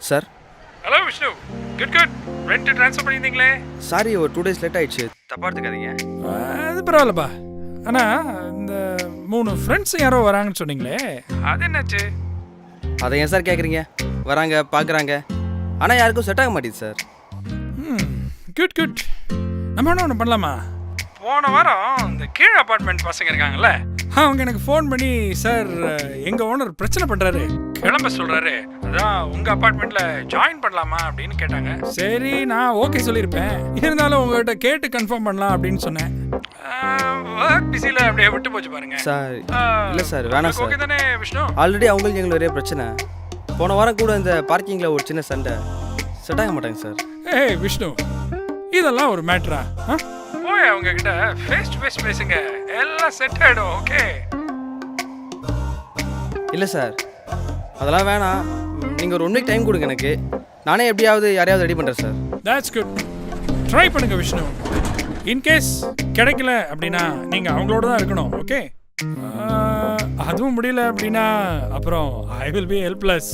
Sir. Hello Vishnu, good good. Rent transfer பண்ணியிருந்தீங்களே? Sorry, ஒரு 2 days late ஆயிடுச்சு, தப்பா எடுத்துக்காதீங்க. அது பரவாயில்லப்பா. ஆனால் இந்த 3 ஃப்ரெண்ட்ஸ் யாரோ வராங்கன்னு சொன்னீங்களே, அது என்னாச்சு? அதை ஏன் சார் கேட்குறீங்க? வராங்க, பார்க்குறாங்க, ஆனால் யாருக்கும் செட் ஆக மாட்டேங்குது சார். Good good. நம்ம ஒன்று பண்ணலாமா? போன வாரம் இந்த கீழே அப்பார்ட்மெண்ட் பசங்க இருக்காங்கல்ல, அவங்க எனக்கு ஃபோன் பண்ணி, சார் எங்கள் ஓனர் பிரச்சனை பண்ணுறாரு, கிளம்ப சொல்கிறாரு, அதான் உங்கள் அப்பார்ட்மெண்ட்டில் ஜாயின் பண்ணலாமா அப்படின்னு கேட்டாங்க. சரி, நான் ஓகே சொல்லியிருப்பேன். இருந்தாலும் உங்கள்கிட்ட கேட்டு கன்ஃபார்ம் பண்ணலாம் அப்படின்னு சொன்னேன். ஒர்க் பிஸியில் அப்படியே விட்டு போச்சு பாருங்க சார். இல்லை சார், வேணாம் சார். ஓகே தானே விஷ்ணு? ஆல்ரெடி அவங்களுக்கு எங்களுக்கு ஒரே பிரச்சனை. போன வாரம் கூட இந்த பார்க்கிங்கில் ஒரு சின்ன சண்டை, செட் ஆக மாட்டாங்க சார். ஏய் விஷ்ணு, இதெல்லாம் ஒரு மேட்ரா? போய் அவங்க கிட்ட ஃபேஸ் டு ஃபேஸ் பேசுங்க, எல்லாம் செட் ஆயிடும். ஓகே? இல்லை சார், அதெல்லாம் வேணாம். நீங்கள் ஒரு 1 week டைம் கொடுங்க எனக்கு, நானே எப்படியாவது யாரையாவது ரெடி பண்ணுறேன் சார். That's good. ட்ரை பண்ணுங்க விஷ்ணு. இன்கேஸ் கிடைக்கல அப்படின்னா நீங்கள் அவங்களோட தான் இருக்கணும். ஓகே? அதுவும் முடியல அப்படின்னா அப்புறம் ஐ வில் பி ஹெல்ப்லெஸ்.